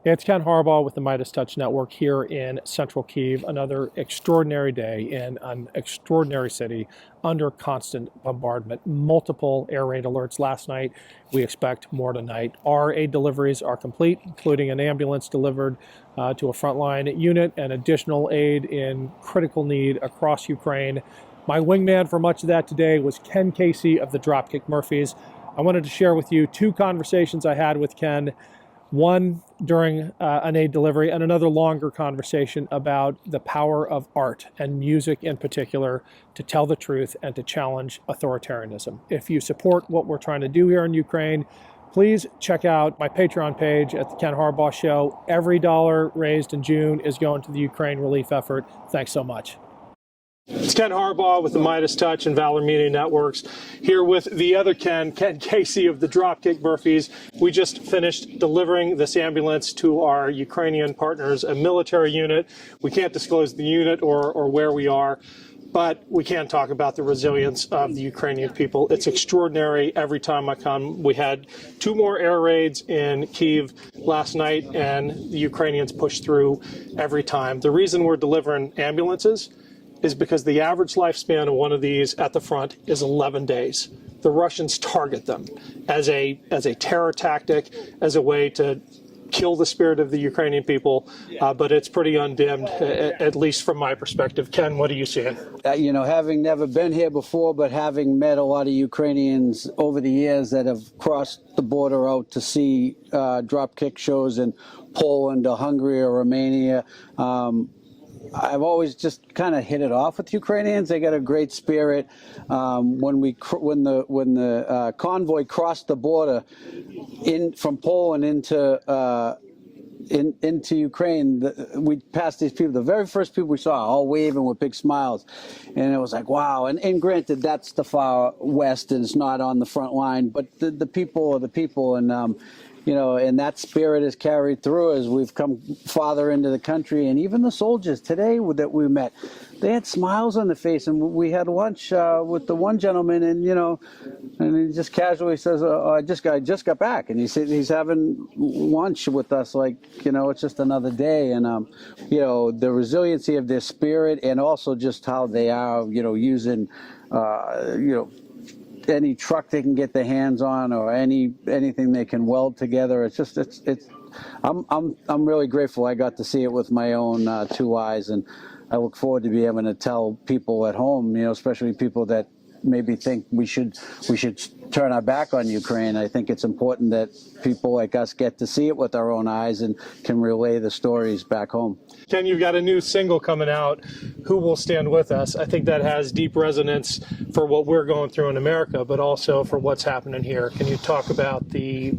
It's Ken Harbaugh with the Midas Touch Network here in central Kyiv. Another extraordinary day in an extraordinary city under constant bombardment. Multiple air raid alerts last night. We expect more tonight. Our aid deliveries are complete, including an ambulance delivered to a frontline unit and additional aid in critical need across Ukraine. My wingman for much of that today was Ken Casey of the Dropkick Murphys. I wanted to share with you two conversations I had with Ken. One during an aid delivery, and another longer conversation about the power of art and music in particular to tell the truth and to challenge authoritarianism. If you support what we're trying to do here in Ukraine, please check out my Patreon page at the Ken Harbaugh Show. Every dollar raised in June is going to the Ukraine relief effort. Thanks so much. It's Ken Harbaugh with the Midas Touch and Valor Media Networks, here with the other Ken Casey of the Dropkick Murphys. We just finished delivering this ambulance to our Ukrainian partners, a military unit. We can't disclose the unit or where we are, but we can talk about the resilience of the Ukrainian people. It's extraordinary every time I come. We had two more air raids in Kyiv last night, and the Ukrainians push through every time. The reason we're delivering ambulances is because the average lifespan of one of these at the front is 11 days. The Russians target them as a terror tactic, as a way to kill the spirit of the Ukrainian people, but it's pretty undimmed, at least from my perspective. Ken, what are you seeing? Having never been here before, but having met a lot of Ukrainians over the years that have crossed the border out to see Dropkick shows in Poland or Hungary or Romania, I've always just kind of hit it off with Ukrainians. They got a great spirit. When the convoy crossed the border from Poland into Ukraine, we passed these people. The very first people we saw, all waving with big smiles, and it was like, wow. And granted, that's the far west, and it's not on the front line, but the people are the people, and and that spirit is carried through as we've come farther into the country. And even the soldiers today that we met, they had smiles on their face. And we had lunch with the one gentleman, and he just casually says, "Oh, I just got back," and he's having lunch with us, like it's just another day. And the resiliency of their spirit, and also just how they are, using any truck they can get their hands on, or anything they can weld together. I'm really grateful I got to see it with my own two eyes, and I look forward to be able to tell people at home, especially people that maybe think we should turn our back on Ukraine. I think it's important that people like us get to see it with our own eyes and can relay the stories back home. Ken, you've got a new single coming out, Who Will Stand With Us. I think that has deep resonance for what we're going through in America, but also for what's happening here. Can you talk about the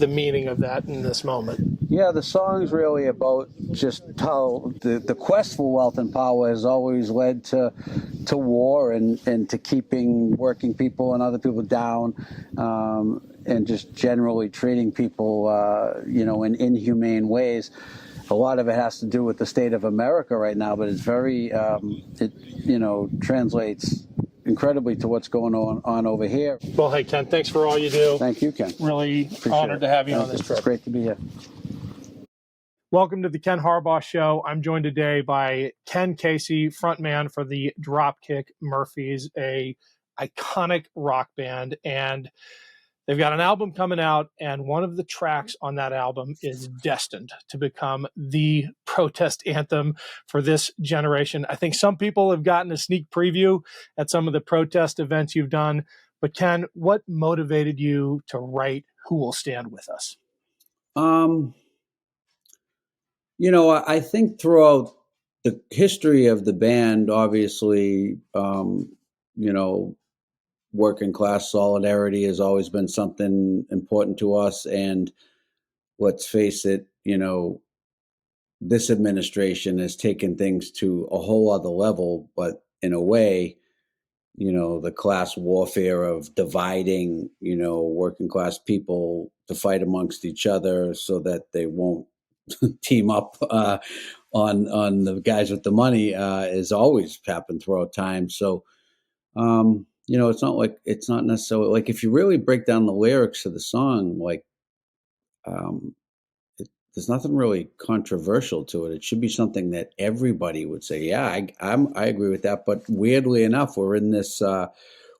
meaning of that in this moment? Yeah, the song's really about just how the quest for wealth and power has always led to war and to keeping working people and other people down, and just generally treating people, in inhumane ways. A lot of it has to do with the state of America right now, but it's very, translates incredibly to what's going on over here. Well, hey, Ken, thanks for all you do. Thank you, Ken. Really honored to have you on this trip. It's great to be here. Welcome to the Ken Harbaugh Show. I'm joined today by Ken Casey, frontman for the Dropkick Murphys, a iconic rock band, and they've got an album coming out, and one of the tracks on that album is destined to become the protest anthem for this generation. I think some people have gotten a sneak preview at some of the protest events you've done, but Ken, what motivated you to write Who Will Stand With Us? I think throughout the history of the band, obviously, working class solidarity has always been something important to us. And let's face it, this administration has taken things to a whole other level, but in a way, the class warfare of dividing, working class people to fight amongst each other so that they won't team up on the guys with the money has always happened throughout time. So, it's not necessarily like, if you really break down the lyrics of the song, like the there's nothing really controversial to it. It should be something that everybody would say, yeah, I agree with that. But weirdly enough, we're in this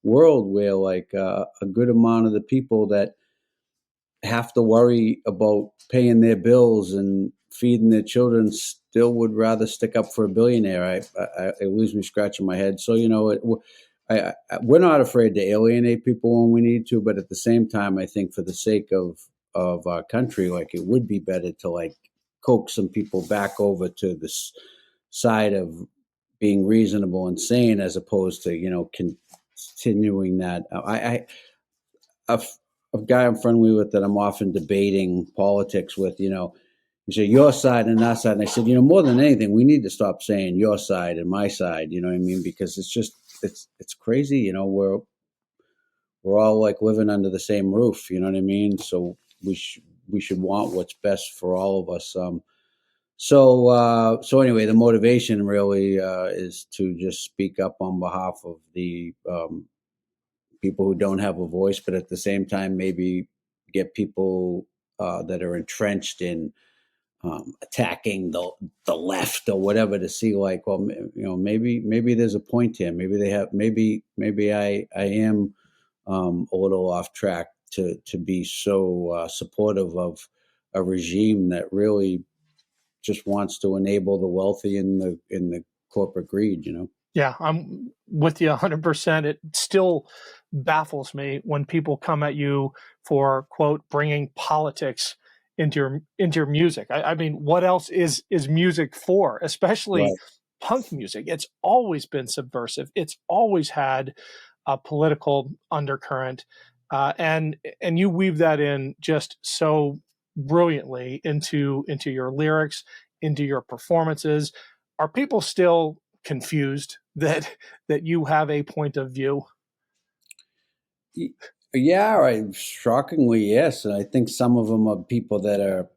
world where like a good amount of the people that have to worry about paying their bills and feeding their children still would rather stick up for a billionaire. It leaves me scratching my head. So, we're not afraid to alienate people when we need to, but at the same time, I think for the sake of our country, like it would be better to like coax some people back over to this side of being reasonable and sane, as opposed to continuing that. A, a guy I'm friendly with that I'm often debating politics with, he said your side and that side, and I said, more than anything, we need to stop saying your side and my side. You know what I mean? Because it's crazy. We're all like living under the same roof. You know what I mean? So we should want what's best for all of us. So anyway, the motivation really is to just speak up on behalf of the people who don't have a voice, but at the same time, maybe get people that are entrenched in attacking the left or whatever to see like, well, maybe there's a point here. Maybe they have. Maybe I am a little off track to be so supportive of a regime that really just wants to enable the wealthy in the corporate greed. Yeah, I'm with you 100%. It still baffles me when people come at you for, quote, bringing politics into your music. I mean, what else is music for? Especially Right. punk music. It's always been subversive. It's always had a political undercurrent, and you weave that in just so brilliantly into your lyrics, into your performances. Are people still confused that you have a point of view? Yeah, right. Shockingly, yes. And I think some of them are people that are,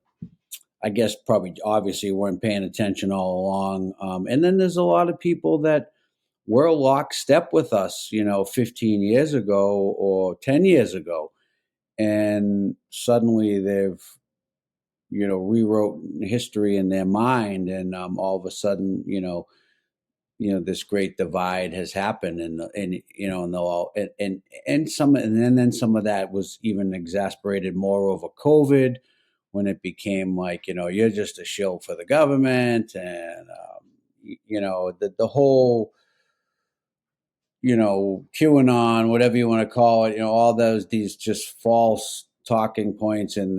I guess, probably obviously weren't paying attention all along. And then there's a lot of people that were lockstep with us, 15 years ago or 10 years ago. And suddenly they've, rewrote history in their mind. And all of a sudden, this great divide has happened, and they'll all and then some of that was even exasperated more over COVID, when it became like, you're just a shill for the government, and the whole, QAnon, whatever you want to call it, all these just false talking points, and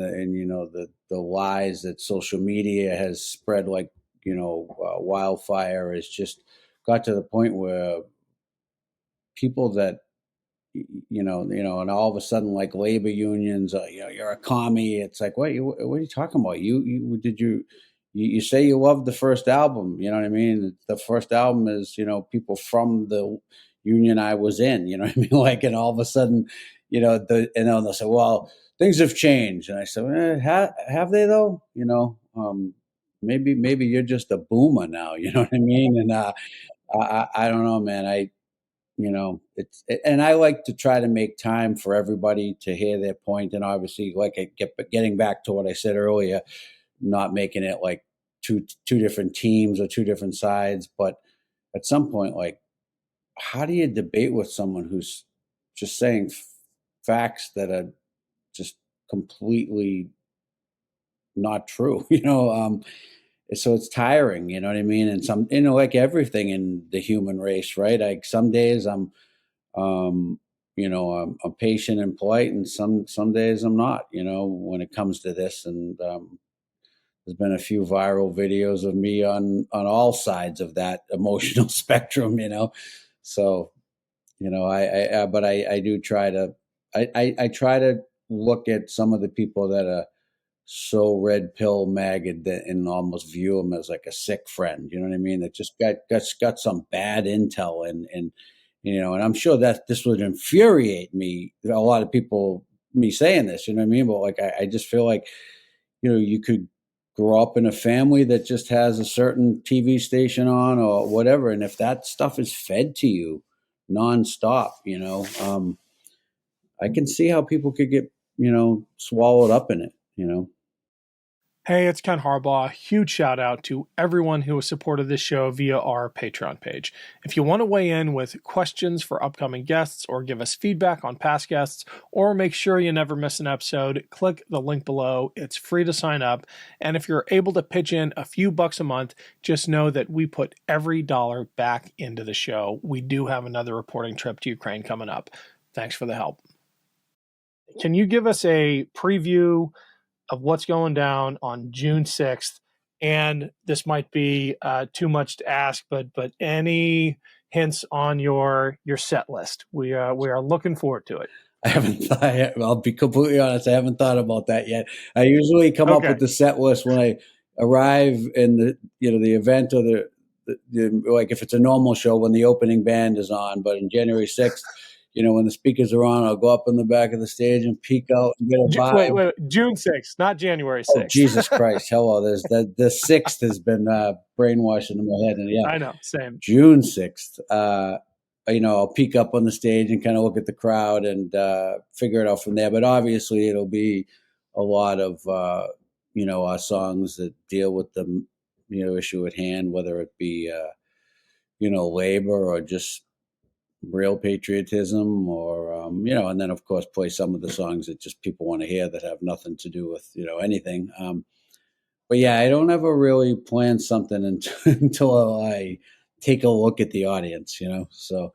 the lies that social media has spread like, wildfire, has just got to the point where people that and all of a sudden, like labor unions, you're a commie. It's like, what are you talking about? You say you love the first album, you know what I mean? The first album is, people from the union I was in, you know what I mean? Like, and all of a sudden, and then they'll say, well, things have changed. And I said, have they though? Maybe you're just a boomer now, you know what I mean? And I don't know, man. And I like to try to make time for everybody to hear their point. And obviously, like getting back to what I said earlier, not making it like two different teams or two different sides. But at some point, like, how do you debate with someone who's just saying facts that are just completely not true? So it's tiring, you know what I mean? And like everything in the human race, right? Like some days um, I'm patient and polite, and some days I'm not, when it comes to this. And there's been a few viral videos of me on all sides of that emotional spectrum, So, but I do try to, I try to look at some of the people that are so red pill maggot and almost view them as like a sick friend. You know what I mean? That just got some bad intel, and I'm sure that this would infuriate me. A lot of people, me saying this, you know what I mean? But like, I just feel like, you could grow up in a family that just has a certain TV station on or whatever. And if that stuff is fed to you nonstop, I can see how people could get, swallowed up in it. Hey, it's Ken Harbaugh. Huge shout out to everyone who has supported this show via our Patreon page. If you want to weigh in with questions for upcoming guests or give us feedback on past guests or make sure you never miss an episode, click the link below. It's free to sign up. And if you're able to pitch in a few bucks a month, just know that we put every dollar back into the show. We do have another reporting trip to Ukraine coming up. Thanks for the help. Can you give us a preview of what's going down on June 6th? And this might be too much to ask, but any hints on your set list? We are looking forward to it. I haven't thought, I'll be completely honest, I haven't thought about that yet. I usually come up with the set list when I arrive in the event or like if it's a normal show when the opening band is on, but in January 6th, when the speakers are on, I'll go up in the back of the stage and peek out and get a vibe. Wait, June 6th, not January 6th. Oh, Jesus Christ. Hello. The 6th has been brainwashed into my head. And yeah, I know, same. June 6th, I'll peek up on the stage and kind of look at the crowd and figure it out from there. But obviously it'll be a lot of, our songs that deal with the, issue at hand, whether it be, labor or just real patriotism or, and then of course play some of the songs that just people want to hear that have nothing to do with, anything. But yeah, I don't ever really plan something until I take a look at the audience, so,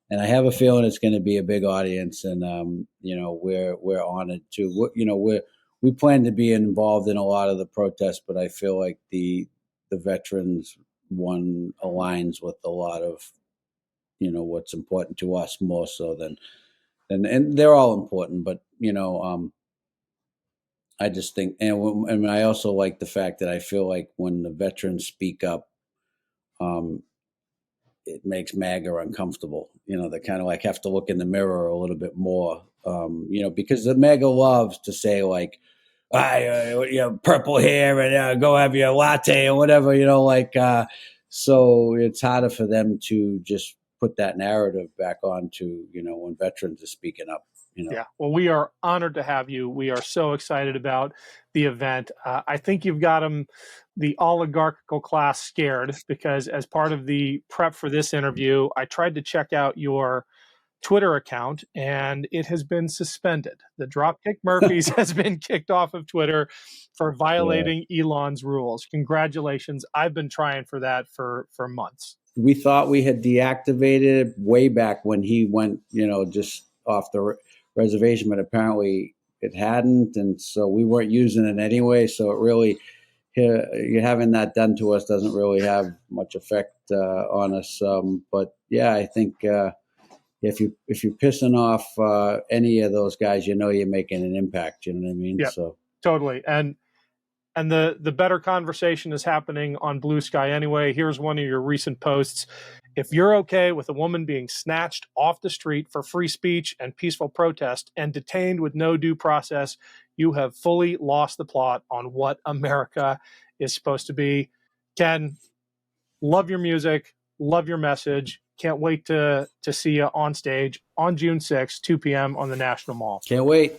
and I have a feeling it's going to be a big audience and, we're honored to, we plan to be involved in a lot of the protests, but I feel like the veterans one aligns with a lot of, what's important to us more so than and they're all important, but I just think, and I also like the fact that I feel like when the veterans speak up, it makes MAGA uncomfortable. They kind of like have to look in the mirror a little bit more, because the MAGA loves to say like, purple hair and go have your latte or whatever, so it's harder for them to just put that narrative back onto, when veterans are speaking up. Yeah, well, we are honored to have you. We are so excited about the event. I think you've got the oligarchical class scared because as part of the prep for this interview, I tried to check out your Twitter account and it has been suspended. The Dropkick Murphys has been kicked off of Twitter for violating Elon's rules. Congratulations. I've been trying for that for months. We thought we had deactivated it way back when he went, just off the reservation, but apparently it hadn't. And so we weren't using it anyway. So it really, having that done to us doesn't really have much effect on us. But yeah, I think if you're pissing off any of those guys, you're making an impact. You know what I mean? Yeah, so totally. And the better conversation is happening on Blue Sky anyway. Here's one of your recent posts. If you're okay with a woman being snatched off the street for free speech and peaceful protest and detained with no due process, you have fully lost the plot on what America is supposed to be. Ken, love your music, love your message. Can't wait to see you on stage on June 6th, 2 p.m. on the National Mall. Can't wait.